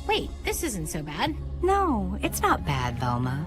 Wait, this isn't so bad. No, it's not bad, Velma.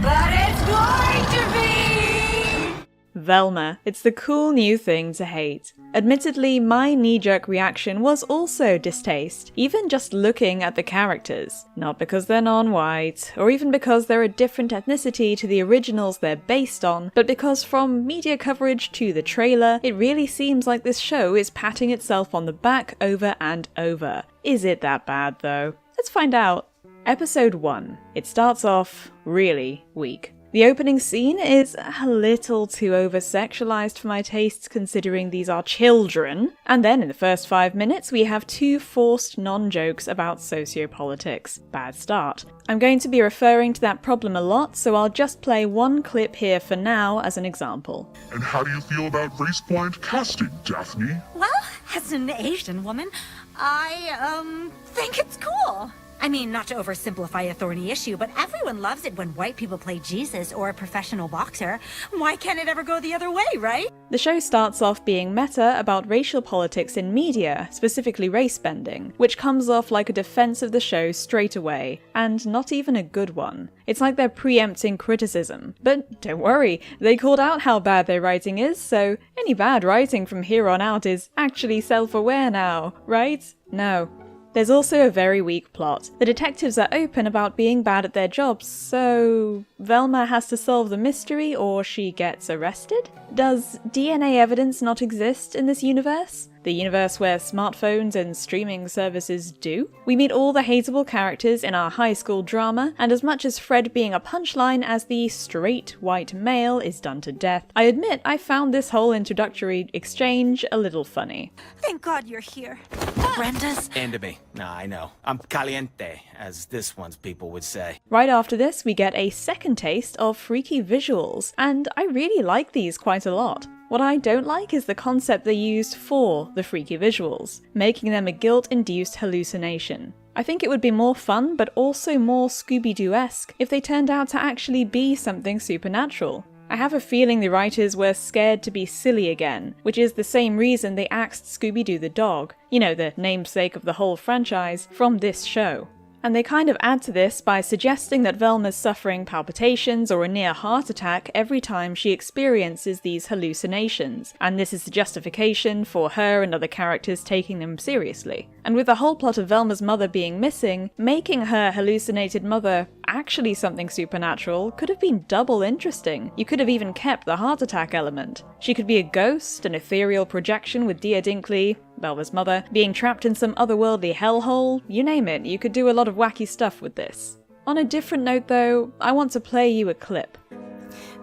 But it's going to be! Velma. It's the cool new thing to hate. Admittedly, my knee-jerk reaction was also distaste, even just looking at the characters. Not because they're non-white, or even because they're a different ethnicity to the originals they're based on, but because from media coverage to the trailer, it really seems like this show is patting itself on the back over and over. Is it that bad though? Let's find out. Episode 1. It starts off really weak. The opening scene is a little too over-sexualized for my tastes considering these are children, and then in the first 5 minutes we have 2 forced non-jokes about sociopolitics. Bad start. I'm going to be referring to that problem a lot, so I'll just play one clip here for now as an example. And how do you feel about race-blind casting, Daphne? Well, as an Asian woman, I, think it's cool. I mean, not to oversimplify a thorny issue, but everyone loves it when white people play Jesus or a professional boxer. Why can't it ever go the other way, right? The show starts off being meta about racial politics in media, specifically race bending, which comes off like a defense of the show straight away, and not even a good one. It's like they're preempting criticism. But don't worry, they called out how bad their writing is, so any bad writing from here on out is actually self-aware now, right? No. There's also a very weak plot. The detectives are open about being bad at their jobs, so Velma has to solve the mystery or she gets arrested? Does DNA evidence not exist in this universe? The universe where smartphones and streaming services do? We meet all the hateable characters in our high school drama, and as much as Fred being a punchline as the straight white male is done to death, I admit I found this whole introductory exchange a little funny. Thank God you're here. Brenda'S? Into me. Nah, I know. I'm caliente, as this one's people would say. Right after this, we get a second taste of freaky visuals, and I really like these quite a lot. What I don't like is the concept they used for the freaky visuals, making them a guilt-induced hallucination. I think it would be more fun, but also more Scooby-Doo-esque, if they turned out to actually be something supernatural. I have a feeling the writers were scared to be silly again, which is the same reason they axed Scooby-Doo the dog, you know, the namesake of the whole franchise, from this show. And they kind of add to this by suggesting that Velma's suffering palpitations or a near heart attack every time she experiences these hallucinations, and this is the justification for her and other characters taking them seriously. And with the whole plot of Velma's mother being missing, making her hallucinated mother actually something supernatural could have been double interesting. You could have even kept the heart attack element. She could be a ghost, an ethereal projection with Dia Dinkley, Velma's mother, being trapped in some otherworldly hellhole, you name it, you could do a lot of wacky stuff with this. On a different note though, I want to play you a clip.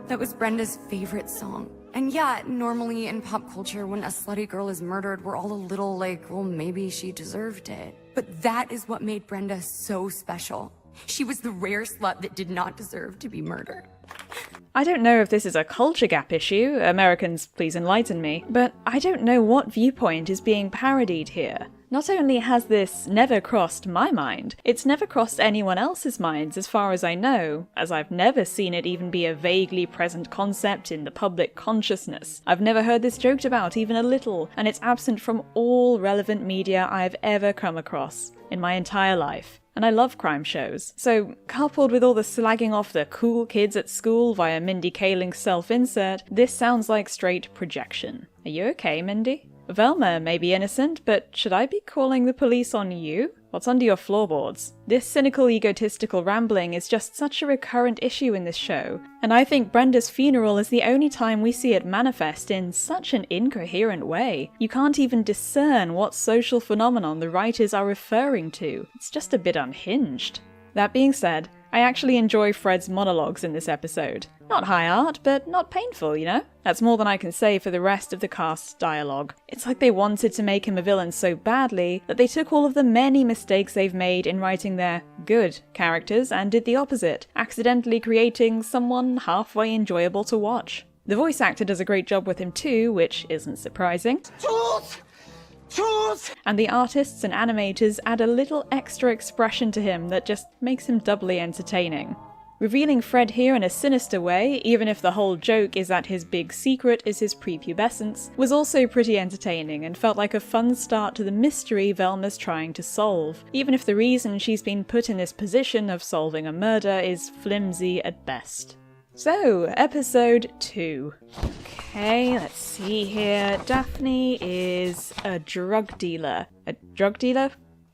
That was Brenda'S favorite song. And yeah, normally in pop culture, when a slutty girl is murdered, we're all a little like, well, maybe she deserved it. But that is what made Brenda so special. She was the rare slut that did not deserve to be murdered. I don't know if this is a culture gap issue, Americans please enlighten me, but I don't know what viewpoint is being parodied here. Not only has this never crossed my mind, it's never crossed anyone else's minds as far as I know, as I've never seen it even be a vaguely present concept in the public consciousness. I've never heard this joked about even a little, and it's absent from all relevant media I've ever come across in my entire life. And I love crime shows. So, coupled with all the slagging off the cool kids at school via Mindy Kaling's self-insert, this sounds like straight projection. Are you okay, Mindy? Velma may be innocent, but should I be calling the police on you? What's under your floorboards? This cynical, egotistical rambling is just such a recurrent issue in this show, and I think Brenda'S funeral is the only time we see it manifest in such an incoherent way. You can't even discern what social phenomenon the writers are referring to. It's just a bit unhinged. That being said, I actually enjoy Fred's monologues in this episode. Not high art, but not painful, you know? That's more than I can say for the rest of the cast's dialogue. It's like they wanted to make him a villain so badly that they took all of the many mistakes they've made in writing their good characters and did the opposite, accidentally creating someone halfway enjoyable to watch. The voice actor does a great job with him too, which isn't surprising. Tools! And the artists and animators add a little extra expression to him that just makes him doubly entertaining. Revealing Fred here in a sinister way, even if the whole joke is that his big secret is his prepubescence, was also pretty entertaining and felt like a fun start to the mystery Velma's trying to solve, even if the reason she's been put in this position of solving a murder is flimsy at best. So, episode 2. Okay, let's see here. Daphne is a drug dealer. A drug dealer?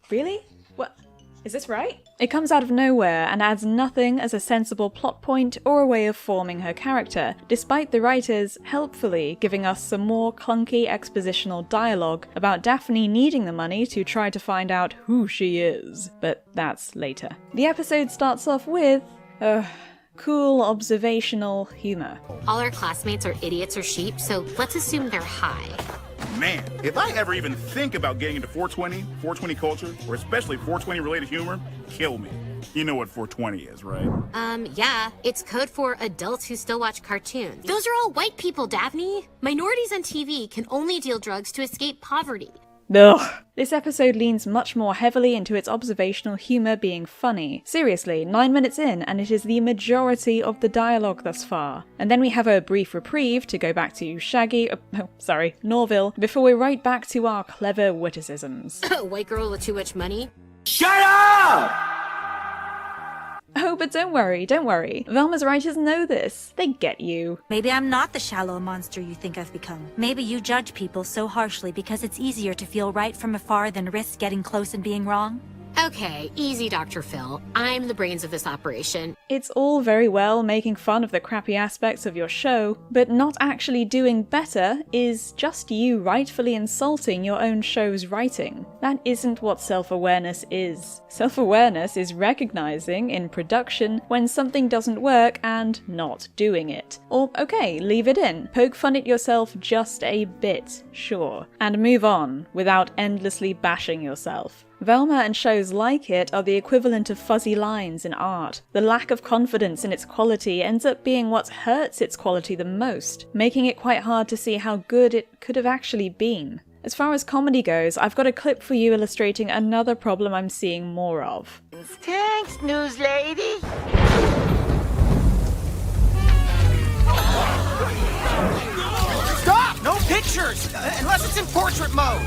Really? What? Is this right? It comes out of nowhere and adds nothing as a sensible plot point or a way of forming her character, despite the writers helpfully giving us some more clunky expositional dialogue about Daphne needing the money to try to find out who she is. But that's later. The episode starts off with cool observational humor. All our classmates are idiots or sheep, so let's assume they're high. Man, if I ever even think about getting into 420 culture, or especially 420 related humor, kill me. You know what 420 is, right? Yeah. It's code for adults who still watch cartoons. Those are all white people, Daphne. Minorities on TV can only deal drugs to escape poverty. Ugh. This episode leans much more heavily into its observational humour being funny. Seriously, 9 minutes in, and it is the majority of the dialogue thus far. And then we have a brief reprieve to go back to Norville, before we're right back to our clever witticisms. White girl with too much money? Shut up! Oh, but don't worry. Velma's writers know this. They get you. Maybe I'm not the shallow monster you think I've become. Maybe you judge people so harshly because it's easier to feel right from afar than risk getting close and being wrong. Okay, easy, Dr. Phil. I'm the brains of this operation. It's all very well making fun of the crappy aspects of your show, but not actually doing better is just you rightfully insulting your own show's writing. That isn't what self-awareness is. Self-awareness is recognizing in production when something doesn't work and not doing it. Or, okay, leave it in. Poke fun at yourself just a bit, sure. And move on, without endlessly bashing yourself. Velma and shows like it are the equivalent of fuzzy lines in art. The lack of confidence in its quality ends up being what hurts its quality the most, making it quite hard to see how good it could have actually been. As far as comedy goes, I've got a clip for you illustrating another problem I'm seeing more of. Thanks, news lady. Stop! No pictures! Unless it's in portrait mode!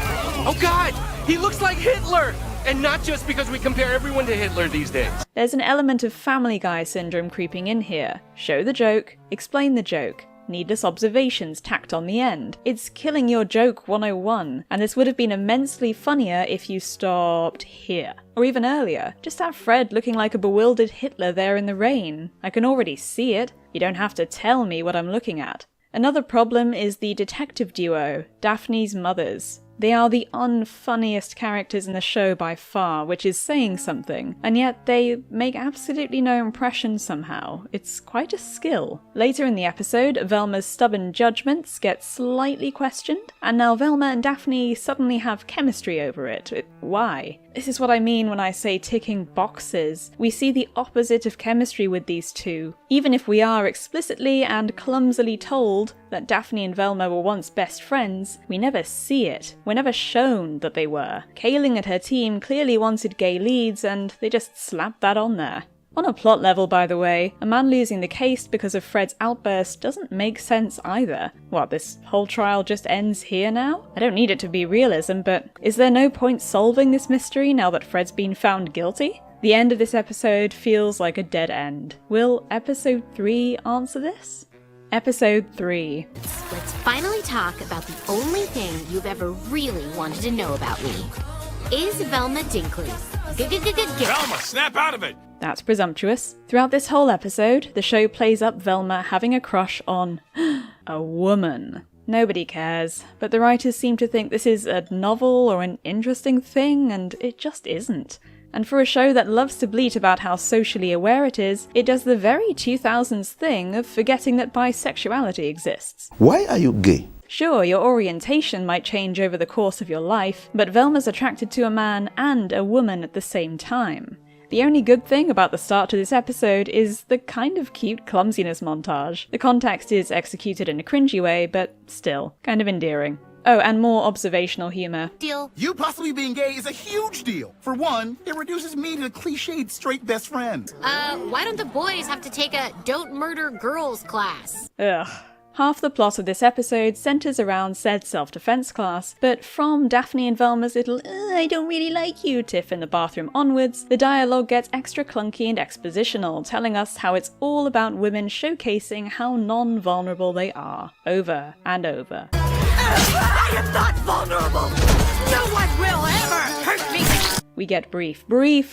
Oh God, he looks like Hitler! And not just because we compare everyone to Hitler these days. There's an element of Family Guy syndrome creeping in here. Show the joke, explain the joke. Needless observations tacked on the end. It's killing your joke 101, and this would have been immensely funnier if you stopped here. Or even earlier. Just have Fred looking like a bewildered Hitler there in the rain. I can already see it. You don't have to tell me what I'm looking at. Another problem is the detective duo, Daphne's mothers. They are the unfunniest characters in the show by far, which is saying something, and yet they make absolutely no impression somehow. It's quite a skill. Later in the episode, Velma's stubborn judgments get slightly questioned, and now Velma and Daphne suddenly have chemistry over it. Why? This is what I mean when I say ticking boxes. We see the opposite of chemistry with these two. Even if we are explicitly and clumsily told that Daphne and Velma were once best friends, we never see it. We're never shown that they were. Kaling and her team clearly wanted gay leads, and they just slapped that on there. On a plot level, by the way, a man losing the case because of Fred's outburst doesn't make sense either. What, this whole trial just ends here now? I don't need it to be realism, but is there no point solving this mystery now that Fred's been found guilty? The end of this episode feels like a dead end. Will episode 3 answer this? Episode 3. Let's finally talk about the only thing you've ever really wanted to know about me. Is Velma Dinkley? Velma, snap out of it! That's presumptuous. Throughout this whole episode, the show plays up Velma having a crush on a woman. Nobody cares, but the writers seem to think this is a novel or an interesting thing, and it just isn't. And for a show that loves to bleat about how socially aware it is, it does the very 2000s thing of forgetting that bisexuality exists. Why are you gay? Sure, your orientation might change over the course of your life, but Velma's attracted to a man and a woman at the same time. The only good thing about the start to this episode is the kind of cute clumsiness montage. The context is executed in a cringy way, but still, kind of endearing. Oh, and more observational humor. Deal. You possibly being gay is a huge deal. For one, it reduces me to a cliched straight best friend. Why don't the boys have to take a don't murder girls class? Ugh. Half the plot of this episode centers around said self-defense class, but from Daphne and Velma's little I don't really like you tiff in the bathroom onwards, the dialogue gets extra clunky and expositional, telling us how it's all about women showcasing how non-vulnerable they are, over and over. I am not vulnerable! No one will ever hurt me! We get brief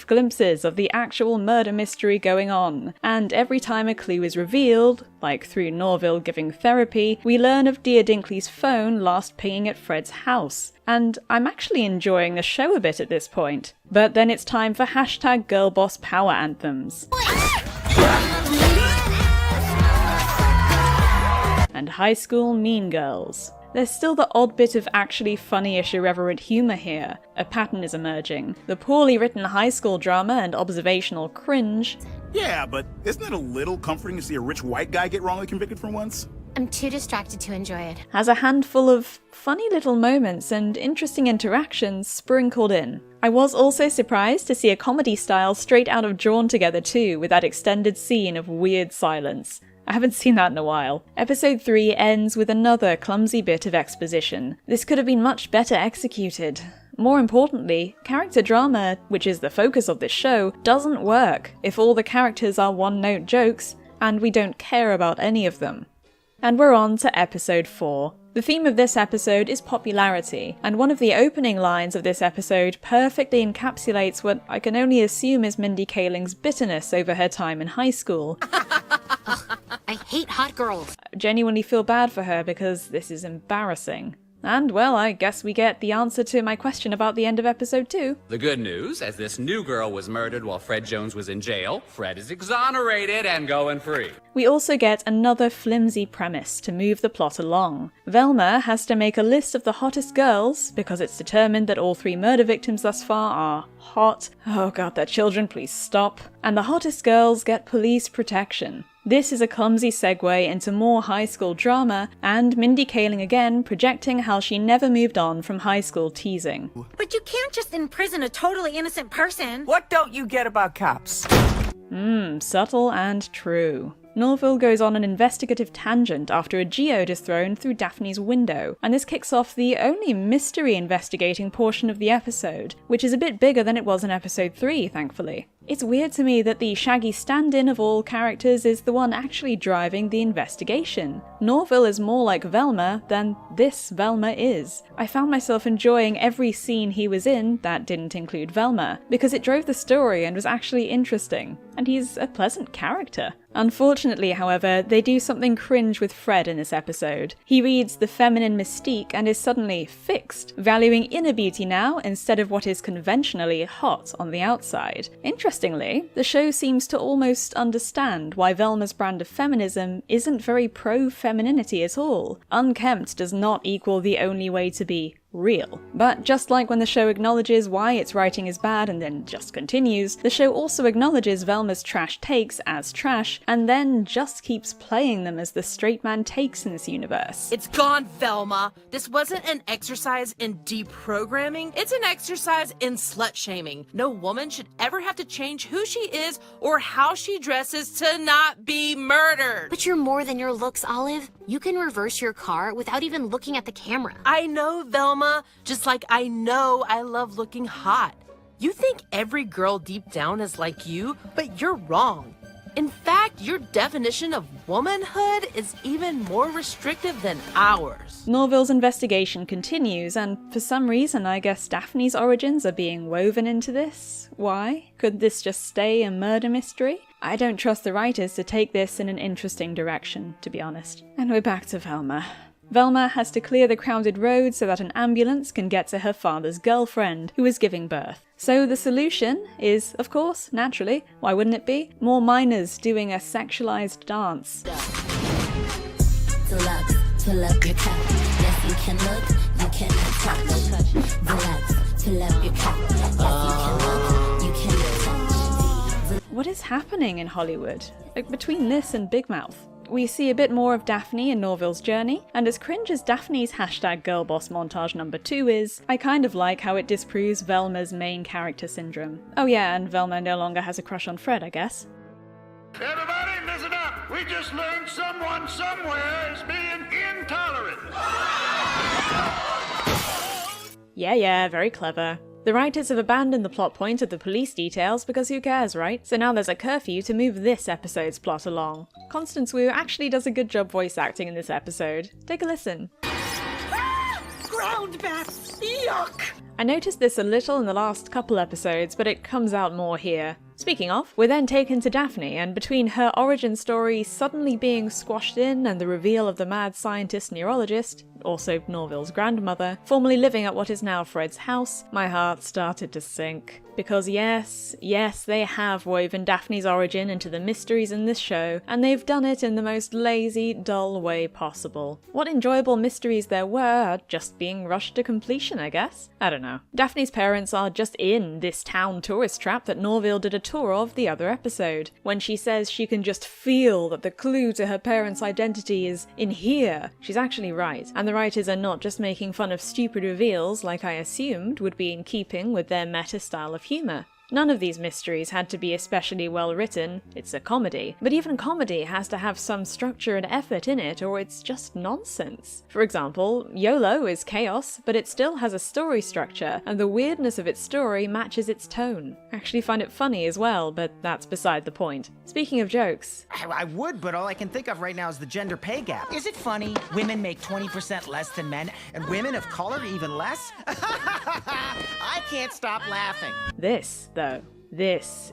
glimpses of the actual murder mystery going on, and every time a clue is revealed, like through Norville giving therapy, we learn of Dear Dinkley's phone last pinging at Fred's house. And I'm actually enjoying the show a bit at this point. But then it's time for hashtag girlboss power anthems. And high school mean girls. There's still the odd bit of actually funny-ish irreverent humour here. A pattern is emerging. The poorly written high school drama and observational cringe. Yeah, but isn't it a little comforting to see a rich white guy get wrongly convicted for once? I'm too distracted to enjoy it. Has a handful of funny little moments and interesting interactions sprinkled in. I was also surprised to see a comedy style straight out of Drawn Together too, with that extended scene of weird silence. I haven't seen that in a while. Episode 3 ends with another clumsy bit of exposition. This could have been much better executed. More importantly, character drama, which is the focus of this show, doesn't work if all the characters are one-note jokes, and we don't care about any of them. And we're on to episode 4. The theme of this episode is popularity, and one of the opening lines of this episode perfectly encapsulates what I can only assume is Mindy Kaling's bitterness over her time in high school. I hate hot girls. I genuinely feel bad for her because this is embarrassing. And, well, I guess we get the answer to my question about the end of episode 2. The good news, as this new girl was murdered while Fred Jones was in jail, Fred is exonerated and going free. We also get another flimsy premise to move the plot along. Velma has to make a list of the hottest girls, because it's determined that all 3 murder victims thus far are hot. Oh god, they're children, please stop. And the hottest girls get police protection. This is a clumsy segue into more high school drama, and Mindy Kaling again projecting how she never moved on from high school teasing. But you can't just imprison a totally innocent person. What don't you get about cops? Subtle and true. Norville goes on an investigative tangent after a geode is thrown through Daphne's window, and this kicks off the only mystery investigating portion of the episode, which is a bit bigger than it was in episode 3, thankfully. It's weird to me that the shaggy stand-in of all characters is the one actually driving the investigation. Norville is more like Velma than this Velma is. I found myself enjoying every scene he was in that didn't include Velma, because it drove the story and was actually interesting, and he's a pleasant character. Unfortunately, however, they do something cringe with Fred in this episode. He reads the feminine mystique and is suddenly fixed, valuing inner beauty now instead of what is conventionally hot on the outside. Interestingly, the show seems to almost understand why Velma's brand of feminism isn't very pro-femininity at all. Unkempt does not equal the only way to be real. But just like when the show acknowledges why its writing is bad and then just continues, the show also acknowledges Velma's trash takes as trash, and then just keeps playing them as the straight man takes in this universe. It's gone, Velma. This wasn't an exercise in deprogramming, it's an exercise in slut-shaming. No woman should ever have to change who she is or how she dresses to not be murdered. But you're more than your looks, Olive. You can reverse your car without even looking at the camera. I know, Velma, just like I know I love looking hot. You think every girl deep down is like you, but you're wrong. In fact, your definition of womanhood is even more restrictive than ours. Norville's investigation continues, and for some reason I guess Daphne's origins are being woven into this. Why? Could this just stay a murder mystery? I don't trust the writers to take this in an interesting direction, to be honest. And we're back to Velma. Velma has to clear the crowded road so that an ambulance can get to her father's girlfriend, who is giving birth. So the solution is, of course, naturally, why wouldn't it be? More minors doing a sexualized dance. Deluxe, pull up your cup. Yes, you can look, you cannot touch. Deluxe, pull up your cup. Yes, you can look, you cannot touch. What is happening in Hollywood? Like, between this and Big Mouth? We see a bit more of Daphne and Norville's journey, and as cringe as Daphne's #girlboss montage number 2 is, I kind of like how it disproves Velma''s main character syndrome. Oh yeah, and Velma no longer has a crush on Fred, I guess. Everybody, listen up! We just learned someone somewhere is being intolerant. Yeah, very clever. The writers have abandoned the plot point of the police details because who cares, right? So now there's a curfew to move this episode's plot along. Constance Wu actually does a good job voice acting in this episode. Take a listen. Ground bats! Yuck! I noticed this a little in the last couple episodes, but it comes out more here. Speaking of, we're then taken to Daphne, and between her origin story suddenly being squashed in and the reveal of the mad scientist neurologist, also Norville's grandmother, formerly living at what is now Fred's house, my heart started to sink. Because yes, they have woven Daphne's origin into the mysteries in this show, and they've done it in the most lazy, dull way possible. What enjoyable mysteries there were are just being rushed to completion, I guess? I don't know. Daphne's parents are just in this town tourist trap that Norville did a tour of the other episode. When she says she can just feel that the clue to her parents' identity is in here, she's actually right, and the writers are not just making fun of stupid reveals like I assumed would be in keeping with their meta style of humour. None of these mysteries had to be especially well written, it's a comedy, but even comedy has to have some structure and effort in it or it's just nonsense. For example, YOLO is chaos, but it still has a story structure, and the weirdness of its story matches its tone. I actually find it funny as well, but that's beside the point. Speaking of jokes... I would, but all I can think of right now is the gender pay gap. Is it funny? Women make 20% less than men, and women of color even less? I can't stop laughing. This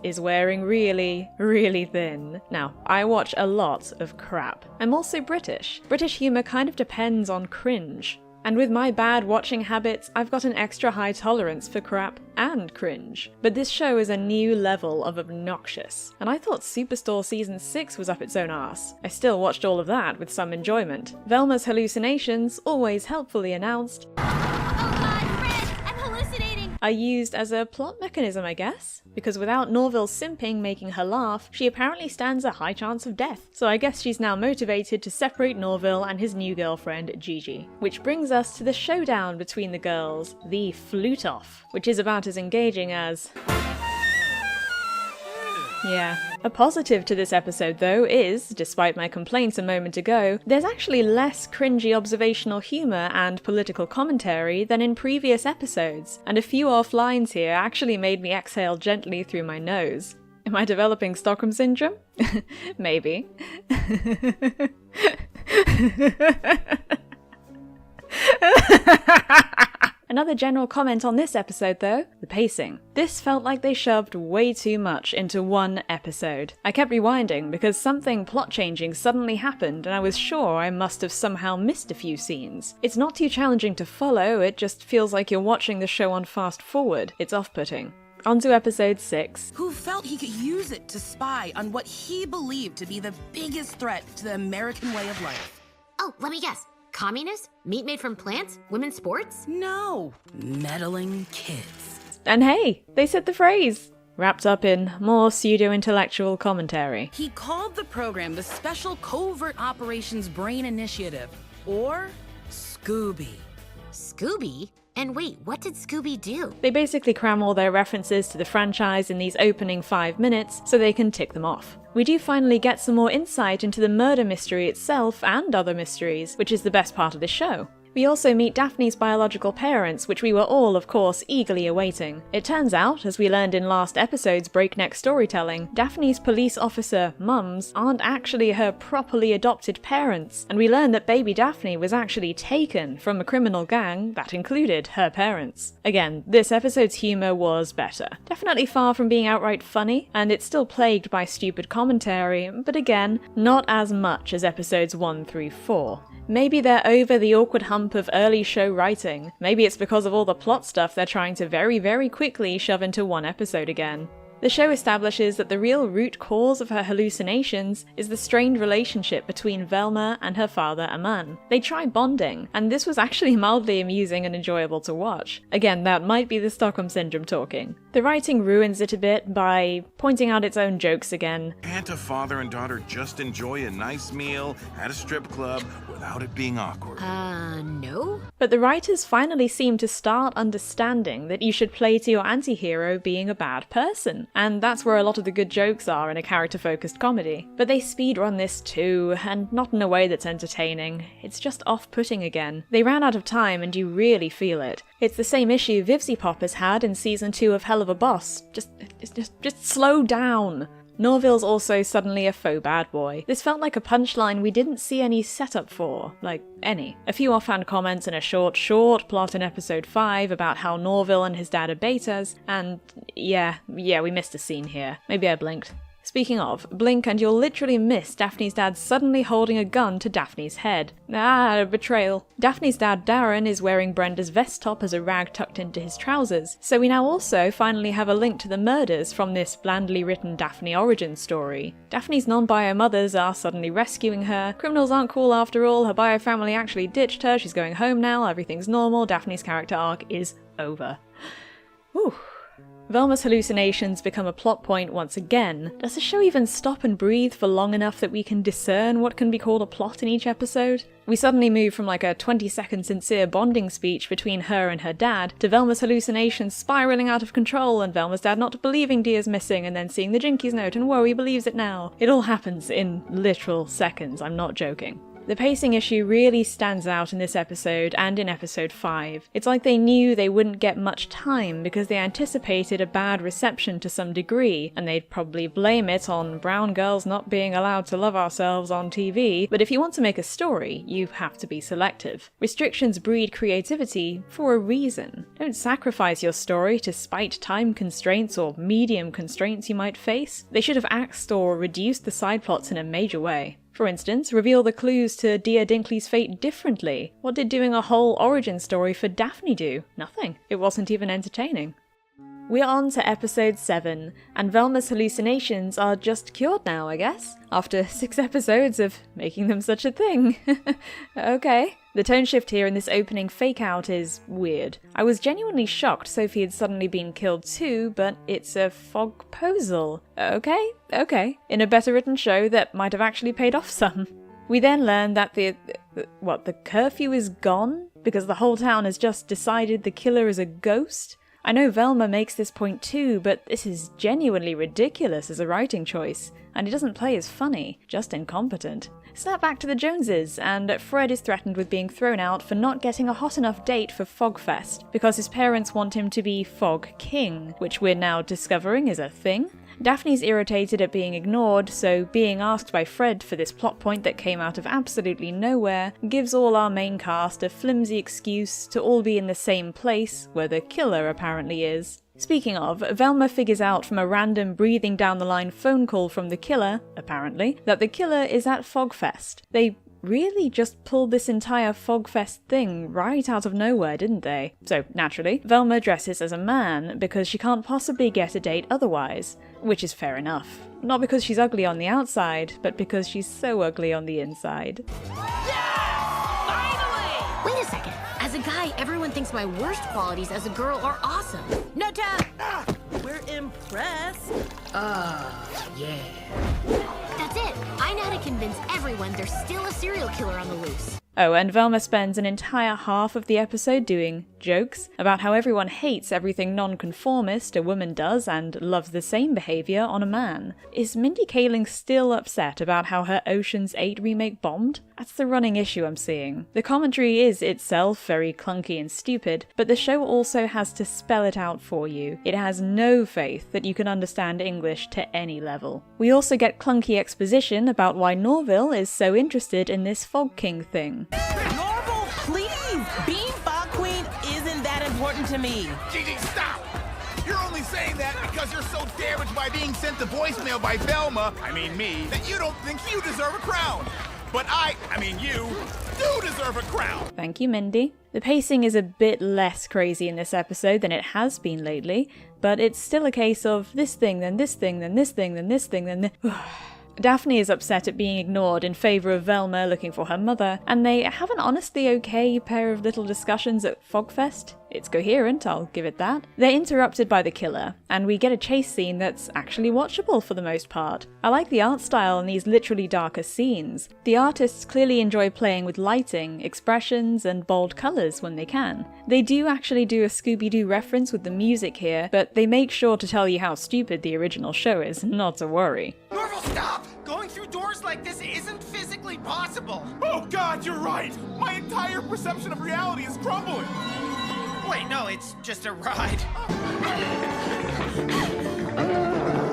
is wearing really, really thin. Now, I watch a lot of crap. I'm also British. British humour kind of depends on cringe. And with my bad watching habits, I've got an extra high tolerance for crap and cringe. But this show is a new level of obnoxious. And I thought Superstore Season 6 was up its own arse. I still watched all of that with some enjoyment. Velma'S Hallucinations, always helpfully announced, are used as a plot mechanism, I guess? Because without Norville simping making her laugh, she apparently stands a high chance of death. So I guess she's now motivated to separate Norville and his new girlfriend, Gigi. Which brings us to the showdown between the girls, the flute off, which is about as engaging as... Yeah. A positive to this episode, though, is, despite my complaints a moment ago, there's actually less cringy observational humour and political commentary than in previous episodes, and a few off-lines here actually made me exhale gently through my nose. Am I developing Stockholm Syndrome? Maybe. Another general comment on this episode though, the pacing. This felt like they shoved way too much into one episode. I kept rewinding because something plot-changing suddenly happened and I was sure I must have somehow missed a few scenes. It's not too challenging to follow, it just feels like you're watching the show on fast forward. It's off-putting. On to episode 6. Who felt he could use it to spy on what he believed to be the biggest threat to the American way of life. Oh, let me guess. Communists? Meat made from plants? Women's sports? No. Meddling kids. And hey, they said the phrase. Wrapped up in more pseudo-intellectual commentary. He called the program the Special Covert Operations Brain Initiative, or Scooby. Scooby? And wait, what did Scooby do? They basically cram all their references to the franchise in these opening 5 minutes so they can tick them off. We do finally get some more insight into the murder mystery itself and other mysteries, which is the best part of this show. We also meet Daphne's biological parents, which we were all, of course, eagerly awaiting. It turns out, as we learned in last episode's breakneck storytelling, Daphne's police officer mums aren't actually her properly adopted parents, and we learn that baby Daphne was actually taken from a criminal gang that included her parents. Again, this episode's humour was better. Definitely far from being outright funny, and it's still plagued by stupid commentary, but again, not as much as episodes 1 through 4. Maybe they're over the awkward hump of early show writing. Maybe it's because of all the plot stuff they're trying to very, very quickly shove into one episode again. The show establishes that the real root cause of her hallucinations is the strained relationship between Velma and her father Aman. They try bonding, and this was actually mildly amusing and enjoyable to watch. Again, that might be the Stockholm Syndrome talking. The writing ruins it a bit by pointing out its own jokes again. Can't a father and daughter just enjoy a nice meal at a strip club without it being awkward? No? But the writers finally seem to start understanding that you should play to your anti-hero being a bad person, and that's where a lot of the good jokes are in a character-focused comedy. But they speedrun this too, and not in a way that's entertaining. It's just off-putting again. They ran out of time and you really feel it. It's the same issue Vivzy Poppers had in season 2 of Hell of a Boss. Just slow down. Norville's also suddenly a faux bad boy. This felt like a punchline we didn't see any setup for. Like, any. A few offhand comments and a short plot in episode 5 about how Norville and his dad are betas, and yeah, we missed a scene here. Maybe I blinked. Speaking of, blink and you'll literally miss Daphne's dad suddenly holding a gun to Daphne's head. Betrayal. Daphne's dad Darren is wearing Brenda'S vest top as a rag tucked into his trousers, so we now also finally have a link to the murders from this blandly written Daphne origin story. Daphne's non-bio mothers are suddenly rescuing her, criminals aren't cool after all, her bio family actually ditched her, she's going home now, everything's normal, Daphne's character arc is over. Whew. Velma'S hallucinations become a plot point once again. Does the show even stop and breathe for long enough that we can discern what can be called a plot in each episode? We suddenly move from like a 20-second sincere bonding speech between her and her dad to Velma'S hallucinations spiraling out of control and Velma'S dad not believing Dia's missing and then seeing the Jinkies note and whoa, he believes it now. It all happens in literal seconds, I'm not joking. The pacing issue really stands out in this episode and in episode 5. It's like they knew they wouldn't get much time because they anticipated a bad reception to some degree, and they'd probably blame it on brown girls not being allowed to love ourselves on TV, but if you want to make a story, you have to be selective. Restrictions breed creativity for a reason. Don't sacrifice your story to spite time constraints or medium constraints you might face. They should have axed or reduced the side plots in a major way. For instance, reveal the clues to Dia Dinkley's fate differently. What did doing a whole origin story for Daphne do? Nothing. It wasn't even entertaining. We're on to episode 7, and Velma'S hallucinations are just cured now, I guess, after 6 episodes of making them such a thing. Okay. The tone shift here in this opening fake-out is weird. I was genuinely shocked Sophie had suddenly been killed too, but it's a fogposal. Okay. In a better written show that might have actually paid off some. We then learn that the curfew is gone? Because the whole town has just decided the killer is a ghost? I know Velma makes this point too, but this is genuinely ridiculous as a writing choice, and it doesn't play as funny, just incompetent. Snap back to the Joneses, and Fred is threatened with being thrown out for not getting a hot enough date for Fogfest, because his parents want him to be Fog King, which we're now discovering is a thing. Daphne's irritated at being ignored, so being asked by Fred for this plot point that came out of absolutely nowhere gives all our main cast a flimsy excuse to all be in the same place, where the killer apparently is. Speaking of, Velma figures out from a random breathing down the line phone call from the killer, apparently, that the killer is at Fogfest. They really just pulled this entire Fogfest thing right out of nowhere, didn't they? So, naturally, Velma dresses as a man because she can't possibly get a date otherwise, which is fair enough. Not because she's ugly on the outside, but because she's so ugly on the inside. Wait a second. As a guy, everyone thinks my worst qualities as a girl are awesome. No tap! We're impressed. Yeah. That's it. I know how to convince everyone there's still a serial killer on the loose. Oh, and Velma spends an entire half of the episode doing jokes about how everyone hates everything non-conformist a woman does and loves the same behaviour on a man. Is Mindy Kaling still upset about how her Ocean's 8 remake bombed? That's the running issue I'm seeing. The commentary is itself very clunky and stupid, but the show also has to spell it out for you. It has no faith that you can understand English to any level. We also get clunky exposition about why Norville is so interested in this Fog King thing. Norville, please! Being Fog Queen isn't that important to me. Gigi, stop! You're only saying that because you're so damaged by being sent to voicemail by Velma, me, that you don't think you deserve a crown. But you do deserve a crown. Thank you, Mindy. The pacing is a bit less crazy in this episode than it has been lately, but it's still a case of this thing, then this thing, then this thing, then this thing, then this. Daphne is upset at being ignored in favour of Velma looking for her mother, and they have an honestly okay pair of little discussions at Fogfest. It's coherent, I'll give it that. They're interrupted by the killer, and we get a chase scene that's actually watchable for the most part. I like the art style in these literally darker scenes. The artists clearly enjoy playing with lighting, expressions, and bold colours when they can. They do actually do a Scooby-Doo reference with the music here, but they make sure to tell you how stupid the original show is, not to worry. Norval, stop! Going through doors like this isn't physically possible! Oh God, you're right! My entire perception of reality is crumbling! Wait, no, it's just a ride.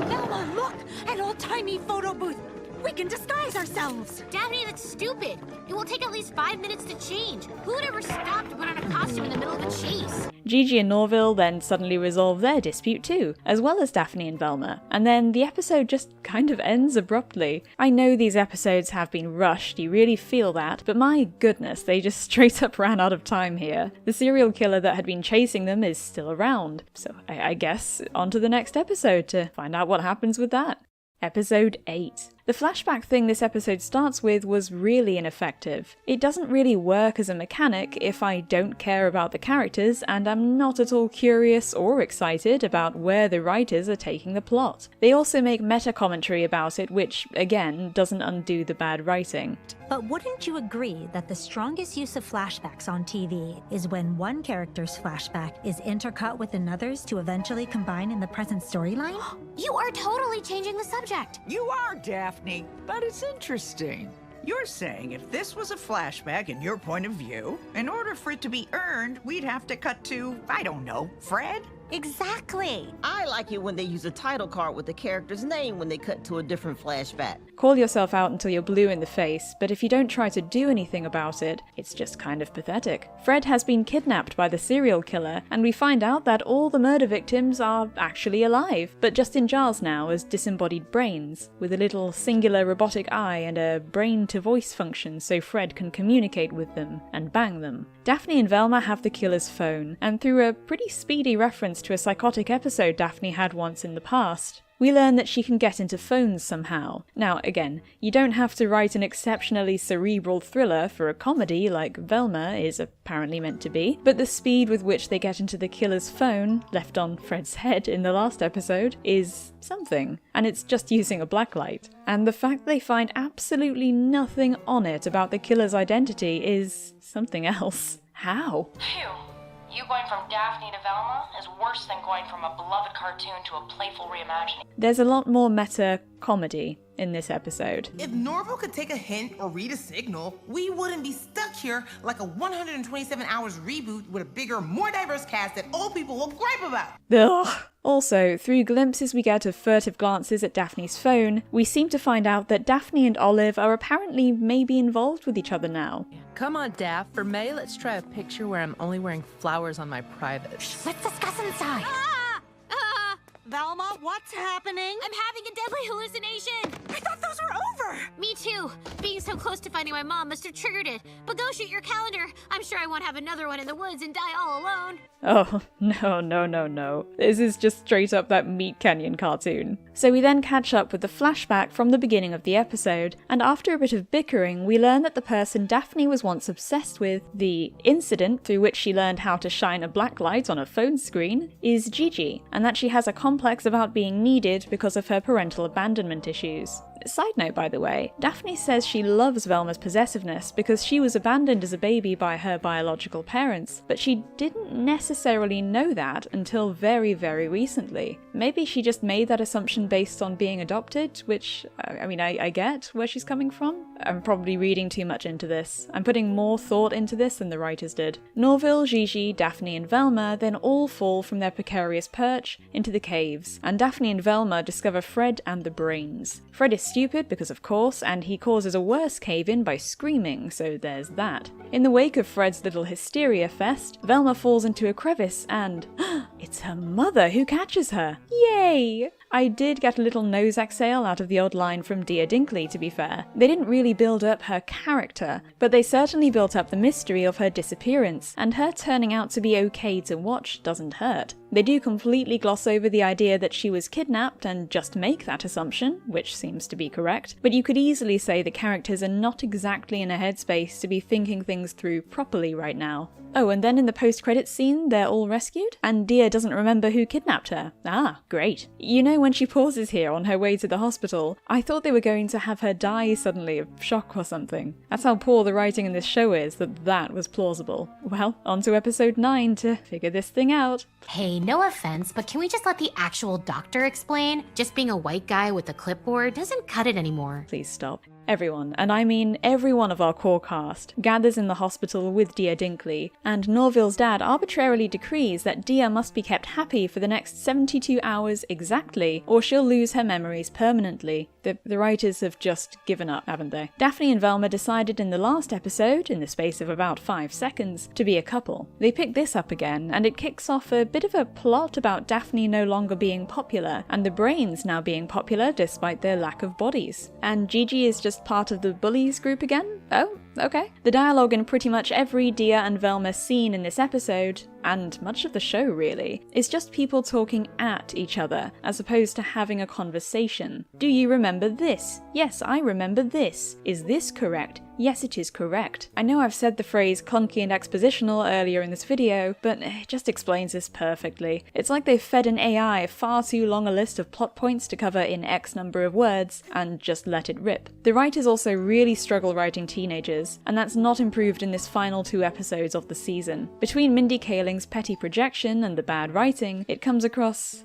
Velma, look! An old-timey photo booth! We can disguise ourselves! Daphne, that's stupid. It will take at least 5 minutes to change. Who would ever stop to put on a costume in the middle of a chase? Gigi and Norville then suddenly resolve their dispute too, as well as Daphne and Velma, and then the episode just kind of ends abruptly. I know these episodes have been rushed, you really feel that, but my goodness, they just straight up ran out of time here. The serial killer that had been chasing them is still around, so I guess on to the next episode to find out what happens with that. Episode 8. The flashback thing this episode starts with was really ineffective. It doesn't really work as a mechanic if I don't care about the characters and am not at all curious or excited about where the writers are taking the plot. They also make meta-commentary about it, which, again, doesn't undo the bad writing. But wouldn't you agree that the strongest use of flashbacks on TV is when one character's flashback is intercut with another's to eventually combine in the present storyline? You are totally changing the subject. You are, Daphne, but it's interesting. You're saying if this was a flashback in your point of view, in order for it to be earned, we'd have to cut to, I don't know, Fred? Exactly. I like it when they use a title card with the character's name when they cut to a different flashback. Call yourself out until you're blue in the face, but if you don't try to do anything about it, it's just kind of pathetic. Fred has been kidnapped by the serial killer, and we find out that all the murder victims are actually alive, but just in jars now as disembodied brains, with a little singular robotic eye and a brain-to-voice function so Fred can communicate with them and bang them. Daphne and Velma have the killer's phone, and through a pretty speedy reference to a psychotic episode Daphne had once in the past, we learn that she can get into phones somehow. Now, again, you don't have to write an exceptionally cerebral thriller for a comedy like Velma is apparently meant to be, but the speed with which they get into the killer's phone, left on Fred's head in the last episode, is something, and it's just using a blacklight. And the fact they find absolutely nothing on it about the killer's identity is something else. How? Phew. You going from Daphne to Velma is worse than going from a beloved cartoon to a playful reimagining. There's a lot more meta-comedy in this episode. If Norval could take a hint or read a signal, we wouldn't be stuck here like a 127 hours reboot with a bigger, more diverse cast that old people will gripe about. Ugh. Also, through glimpses we get of furtive glances at Daphne's phone, we seem to find out that Daphne and Olive are apparently maybe involved with each other now. Come on, Daph. For May, let's try a picture where I'm only wearing flowers on my privates. Let's discuss inside. Velma, what's happening? I'm having a deadly hallucination. I thought those were over. Me too. Being so close to finding my mom must have triggered it. But go shoot your calendar. I'm sure I won't have another one in the woods and die all alone. Oh, no. This is just straight up that Meat Canyon cartoon. So we then catch up with the flashback from the beginning of the episode, and after a bit of bickering, we learn that the person Daphne was once obsessed with, the incident through which she learned how to shine a black light on a phone screen, is Gigi, and that she has a complex about being needed because of her parental abandonment issues. Side note, by the way, Daphne says she loves Velma's possessiveness because she was abandoned as a baby by her biological parents, but she didn't necessarily know that until very, very recently. Maybe she just made that assumption based on being adopted, which, I get where she's coming from. I'm probably reading too much into this. I'm putting more thought into this than the writers did. Norville, Gigi, Daphne and Velma then all fall from their precarious perch into the caves, and Daphne and Velma discover Fred and the brains. Fred is stupid because of course, and he causes a worse cave-in by screaming, so there's that. In the wake of Fred's little hysteria fest, Velma falls into a crevice and it's her mother who catches her. Yay! I did get a little nose exhale out of the odd line from Dia Dinkley, to be fair. They didn't really build up her character, but they certainly built up the mystery of her disappearance, and her turning out to be okay to watch doesn't hurt. They do completely gloss over the idea that she was kidnapped and just make that assumption, which seems to be correct, but you could easily say the characters are not exactly in a headspace to be thinking things through properly right now. Oh, and then in the post-credits scene, they're all rescued, and Dia doesn't remember who kidnapped her. Ah, great. You know, when she pauses here on her way to the hospital, I thought they were going to have her die suddenly of shock or something. That's how poor the writing in this show is, that was plausible. Well, on to episode 9 to figure this thing out. Hey, no offense, but can we just let the actual doctor explain? Just being a white guy with a clipboard doesn't cut it anymore. Please stop. Everyone, and I mean every one of our core cast, gathers in the hospital with Dia Dinkley, and Norville's dad arbitrarily decrees that Dia must be kept happy for the next 72 hours exactly, or she'll lose her memories permanently. The writers have just given up, haven't they? Daphne and Velma decided in the last episode, in the space of about 5 seconds, to be a couple. They pick this up again, and it kicks off a bit of a plot about Daphne no longer being popular, and the brains now being popular despite their lack of bodies. And Gigi is just part of the bullies group again? Oh, okay. The dialogue in pretty much every Dia and Velma scene in this episode, and much of the show really, is just people talking at each other, as opposed to having a conversation. Do you remember this? Yes, I remember this. Is this correct? Yes, it is correct. I know I've said the phrase clunky and expositional earlier in this video, but it just explains this perfectly. It's like they've fed an AI far too long a list of plot points to cover in X number of words, and just let it rip. The writers also really struggle writing teenagers, and that's not improved in this final 2 episodes of the season. Between Mindy Kaling's petty projection and the bad writing, it comes across...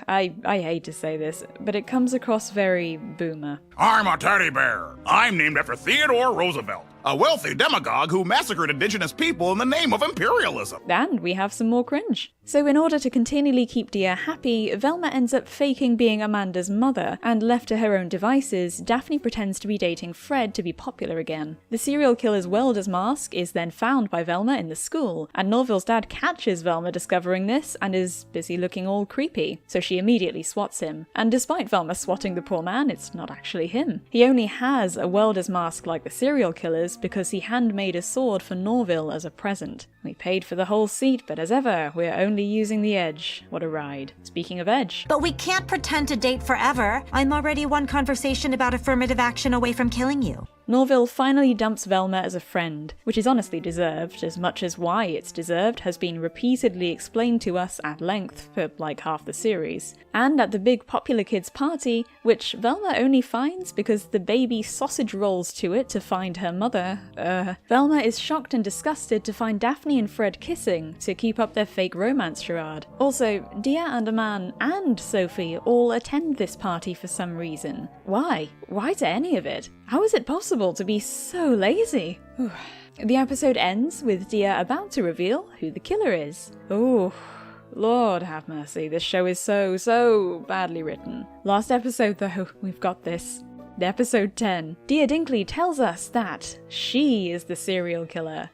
I hate to say this, but it comes across very boomer. I'm a teddy bear. I'm named after Theodore Roosevelt, a wealthy demagogue who massacred indigenous people in the name of imperialism. And we have some more cringe. So in order to continually keep Dia happy, Velma ends up faking being Amanda's mother, and left to her own devices, Daphne pretends to be dating Fred to be popular again. The serial killer's welder's mask is then found by Velma in the school, and Norville's dad catches Velma discovering this and is busy looking all creepy, so she immediately swats him. And despite Velma swatting the poor man, it's not actually him. He only has a welder's mask like the serial killer's because he handmade a sword for Norville as a present. We paid for the whole seat, but as ever, we're only using the edge. What a ride. Speaking of edge. But we can't pretend to date forever. I'm already one conversation about affirmative action away from killing you. Norville finally dumps Velma as a friend, which is honestly deserved, as much as why it's deserved has been repeatedly explained to us at length for like half the series. And at the big popular kids party, which Velma only finds because the baby sausage rolls to it to find her mother, Velma is shocked and disgusted to find Daphne and Fred kissing to keep up their fake romance charade. Also, Dia and Aman and Sophie all attend this party for some reason. Why? Why to any of it? How is it possible to be so lazy? The episode ends with Dia about to reveal who the killer is. Oh, Lord have mercy, this show is so badly written. Last episode though, we've got this. Episode 10. Dia Dinkley tells us that she is the serial killer.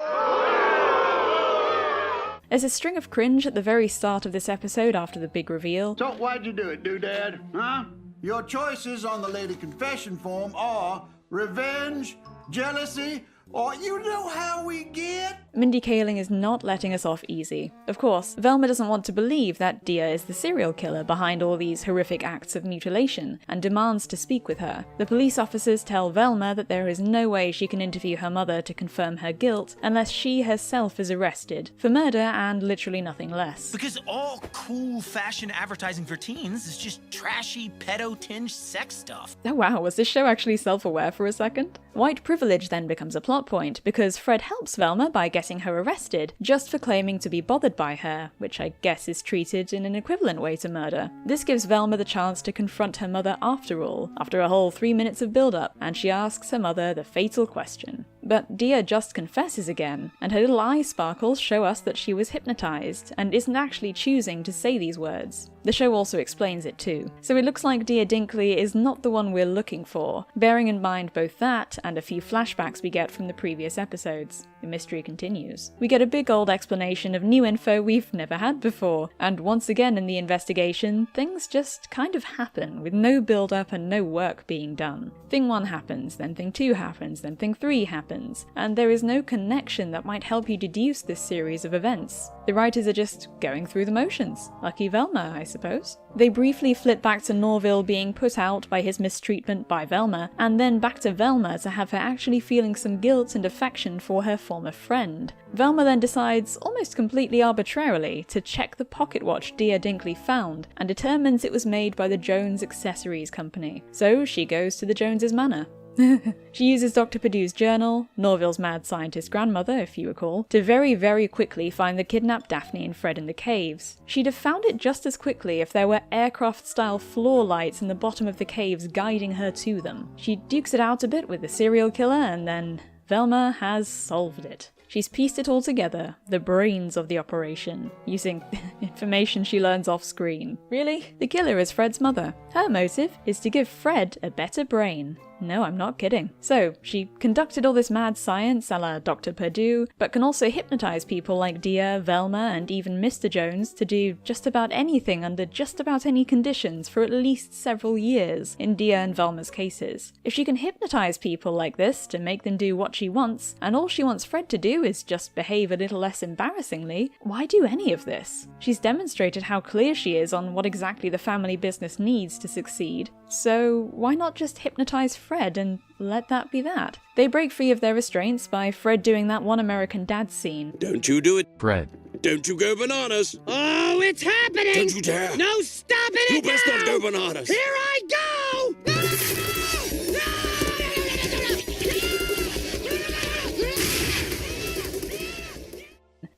There's a string of cringe at the very start of this episode after the big reveal. So why'd you do it, doodad? Huh? Your choices on the lady confession form are revenge, jealousy, or you know how we get? Mindy Kaling is not letting us off easy. Of course, Velma doesn't want to believe that Dia is the serial killer behind all these horrific acts of mutilation, and demands to speak with her. The police officers tell Velma that there is no way she can interview her mother to confirm her guilt unless she herself is arrested, for murder and literally nothing less. Because all cool fashion advertising for teens is just trashy, pedo-tinged sex stuff. Oh wow, was this show actually self-aware for a second? White privilege then becomes a plot point, because Fred helps Velma by getting her arrested, just for claiming to be bothered by her, which I guess is treated in an equivalent way to murder. This gives Velma the chance to confront her mother after all, after a whole 3 minutes of build-up, and she asks her mother the fatal question. But Dia just confesses again, and her little eye sparkles show us that she was hypnotized, and isn't actually choosing to say these words. The show also explains it too. So it looks like Dear Dinkley is not the one we're looking for, bearing in mind both that and a few flashbacks we get from the previous episodes. The mystery continues. We get a big old explanation of new info we've never had before, and once again in the investigation, things just kind of happen with no build-up and no work being done. Thing 1 happens, then Thing 2 happens, then Thing 3 happens, and there is no connection that might help you deduce this series of events. The writers are just going through the motions. Lucky Velma, I suppose. They briefly flit back to Norville being put out by his mistreatment by Velma, and then back to Velma to have her actually feeling some guilt and affection for her former friend. Velma then decides, almost completely arbitrarily, to check the pocket watch Dear Dinkley found, and determines it was made by the Jones Accessories Company. So she goes to the Joneses' manor. She uses Dr. Perdew's journal, Norville's mad scientist grandmother if you recall, to very, very quickly find the kidnapped Daphne and Fred in the caves. She'd have found it just as quickly if there were aircraft-style floor lights in the bottom of the caves guiding her to them. She dukes it out a bit with the serial killer, and then Velma has solved it. She's pieced it all together, the brains of the operation, using information she learns off-screen. Really? The killer is Fred's mother. Her motive is to give Fred a better brain. No, I'm not kidding. So, she conducted all this mad science a la Dr. Perdue, but can also hypnotize people like Dear, Velma, and even Mr. Jones to do just about anything under just about any conditions for at least several years in Dear and Velma's cases. If she can hypnotize people like this to make them do what she wants, and all she wants Fred to do is just behave a little less embarrassingly, why do any of this? She's demonstrated how clear she is on what exactly the family business needs to succeed, so why not just hypnotize Fred and let that be that? They break free of their restraints by Fred doing that one American Dad scene. Don't you do it, Fred. Don't you go bananas. Oh, it's happening! Don't you dare. No, stop it! You best not go bananas. Here I go!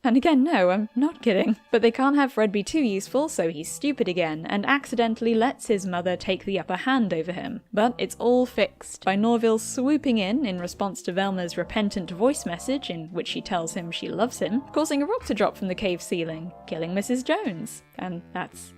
And again, no, I'm not kidding. But they can't have Fred be too useful, so he's stupid again, and accidentally lets his mother take the upper hand over him. But it's all fixed by Norville swooping in response to Velma's repentant voice message in which she tells him she loves him, causing a rock to drop from the cave ceiling, killing Mrs. Jones. And that's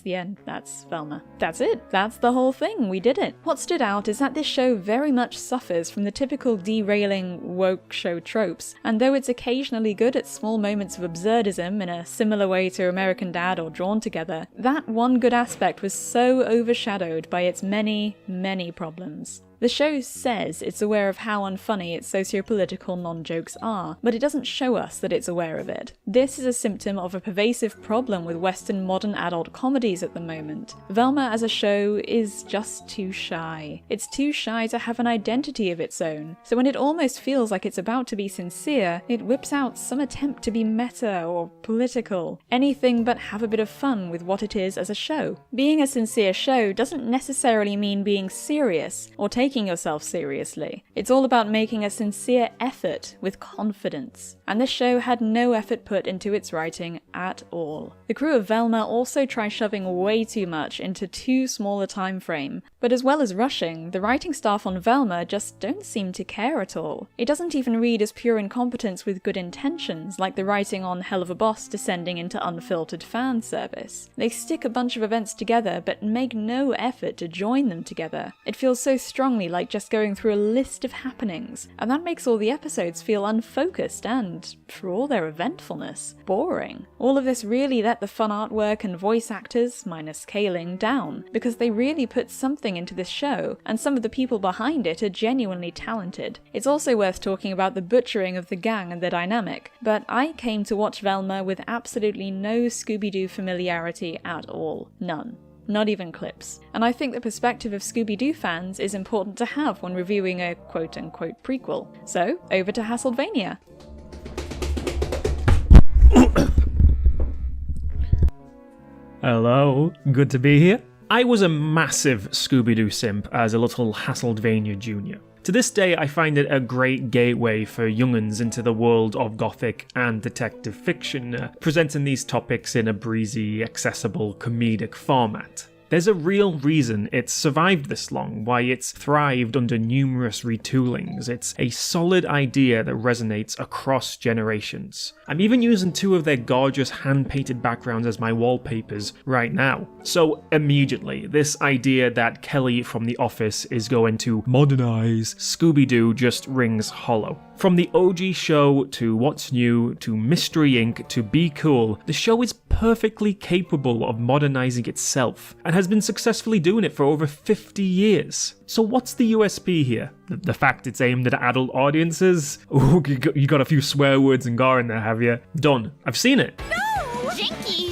the end. That's Velma. That's it. That's the whole thing. We did it. What stood out is that this show very much suffers from the typical derailing woke show tropes, and though it's occasionally good at small moments of absurdism in a similar way to American Dad or Drawn Together, that one good aspect was so overshadowed by its many, many problems. The show says it's aware of how unfunny its socio-political non-jokes are, but it doesn't show us that it's aware of it. This is a symptom of a pervasive problem with Western modern adult comedies at the moment. Velma as a show is just too shy. It's too shy to have an identity of its own, so when it almost feels like it's about to be sincere, it whips out some attempt to be meta or political. Anything but have a bit of fun with what it is as a show. Being a sincere show doesn't necessarily mean being serious or taking yourself seriously. It's all about making a sincere effort with confidence. And this show had no effort put into its writing at all. The crew of Velma also try shoving way too much into too small a time frame. But as well as rushing, the writing staff on Velma just don't seem to care at all. It doesn't even read as pure incompetence with good intentions, like the writing on Hell of a Boss descending into unfiltered fan service. They stick a bunch of events together, but make no effort to join them together. It feels so strongly like just going through a list of happenings, and that makes all the episodes feel unfocused and, for all their eventfulness, boring. All of this really let the fun artwork and voice actors, minus Kaling, down, because they really put something into this show, and some of the people behind it are genuinely talented. It's also worth talking about the butchering of the gang and their dynamic, but I came to watch Velma with absolutely no Scooby-Doo familiarity at all. None. Not even clips. And I think the perspective of Scooby-Doo fans is important to have when reviewing a quote-unquote prequel. So, over to Hasselvania. Hello, good to be here. I was a massive Scooby-Doo simp as a little Hasselvania junior. To this day, I find it a great gateway for young'uns into the world of gothic and detective fiction, presenting these topics in a breezy, accessible, comedic format. There's a real reason it's survived this long, why it's thrived under numerous retoolings. It's a solid idea that resonates across generations. I'm even using 2 of their gorgeous hand-painted backgrounds as my wallpapers right now. So immediately, this idea that Kelly from The Office is going to modernize Scooby-Doo just rings hollow. From the OG show to What's New to Mystery Inc. to Be Cool, the show is perfectly capable of modernizing itself and has been successfully doing it for over 50 years. So what's the USP here? The fact it's aimed at adult audiences? Ooh, you got a few swear words and gore in there, have you? Done. I've seen it. No! Jinkies!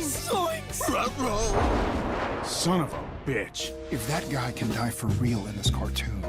Son of a bitch. If that guy can die for real in this cartoon,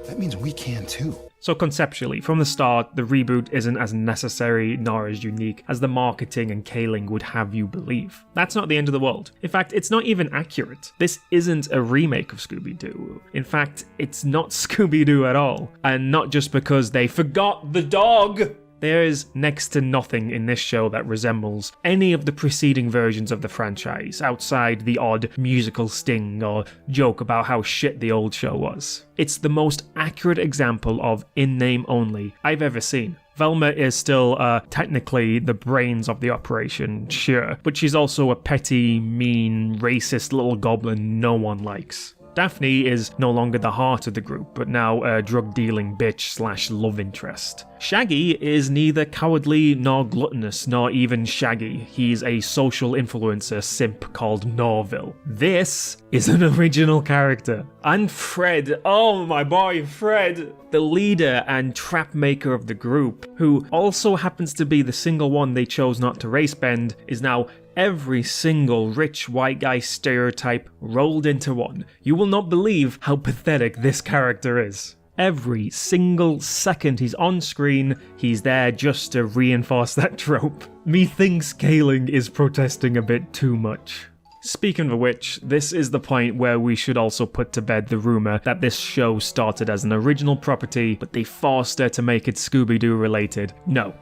that means we can too. So conceptually, from the start, the reboot isn't as necessary nor as unique as the marketing and Kaling would have you believe. That's not the end of the world. In fact, it's not even accurate. This isn't a remake of Scooby-Doo. In fact, it's not Scooby-Doo at all. And not just because they forgot the dog! There is next to nothing in this show that resembles any of the preceding versions of the franchise, outside the odd musical sting or joke about how shit the old show was. It's the most accurate example of in-name only I've ever seen. Velma is still technically the brains of the operation, sure, but she's also a petty, mean, racist little goblin no one likes. Daphne is no longer the heart of the group, but now a drug-dealing bitch/love interest. Shaggy is neither cowardly nor gluttonous, nor even shaggy. He's a social influencer simp called Norville. This is an original character. And Fred, oh my boy Fred, the leader and trap maker of the group, who also happens to be the single one they chose not to race bend, is now every single rich white guy stereotype rolled into one. You will not believe how pathetic this character is. Every single second he's on screen, he's there just to reinforce that trope. Methinks Kaling is protesting a bit too much. Speaking of which, this is the point where we should also put to bed the rumour that this show started as an original property, but they forced her to make it Scooby-Doo related. No,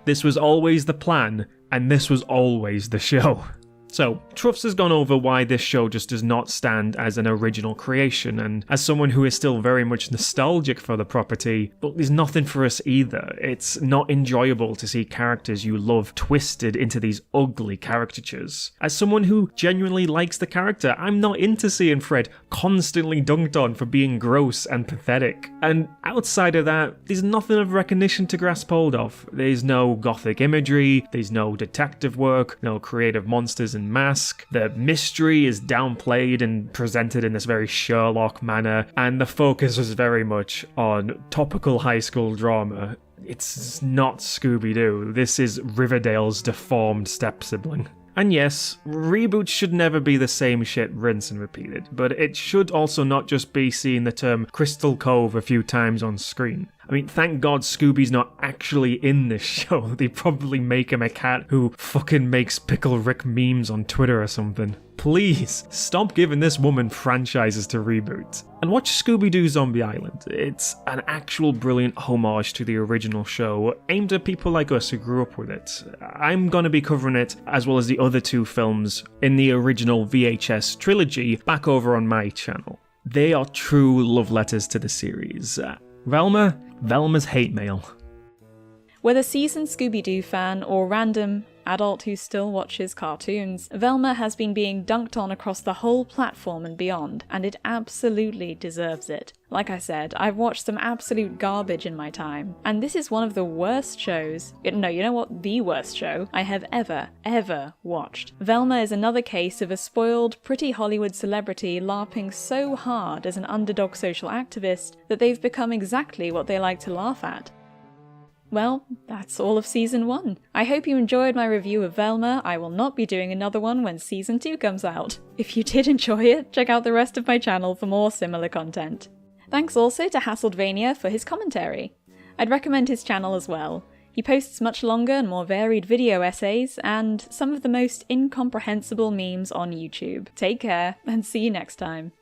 this was always the plan, and this was always the show. So, Truffs has gone over why this show just does not stand as an original creation, and as someone who is still very much nostalgic for the property, but there's nothing for us either. It's not enjoyable to see characters you love twisted into these ugly caricatures. As someone who genuinely likes the character, I'm not into seeing Fred constantly dunked on for being gross and pathetic. And outside of that, there's nothing of recognition to grasp hold of. There's no gothic imagery, there's no detective work, no creative monsters and mask. The mystery is downplayed and presented in this very Sherlock manner, and the focus is very much on topical high school drama. It's not Scooby-Doo. This is Riverdale's deformed step-sibling. And yes, reboots should never be the same shit rinse and repeated, but it should also not just be seeing the term Crystal Cove a few times on screen. I mean, thank God Scooby's not actually in this show. They probably make him a cat who fucking makes Pickle Rick memes on Twitter or something. Please, stop giving this woman franchises to reboot. And watch Scooby-Doo Zombie Island. It's an actual brilliant homage to the original show, aimed at people like us who grew up with it. I'm gonna be covering it, as well as the other 2 films in the original VHS trilogy, back over on my channel. They are true love letters to the series. Velma'S hate mail. Whether seasoned Scooby-Doo fan or random adult who still watches cartoons, Velma has been being dunked on across the whole platform and beyond, and it absolutely deserves it. Like I said, I've watched some absolute garbage in my time, and this is one of the worst shows, the worst show I have ever watched. Velma is another case of a spoiled, pretty Hollywood celebrity LARPing so hard as an underdog social activist that they've become exactly what they like to laugh at. Well, that's all of Season 1. I hope you enjoyed my review of Velma. I will not be doing another one when Season 2 comes out. If you did enjoy it, check out the rest of my channel for more similar content. Thanks also to Hasseldvania for his commentary. I'd recommend his channel as well. He posts much longer and more varied video essays, and some of the most incomprehensible memes on YouTube. Take care, and see you next time.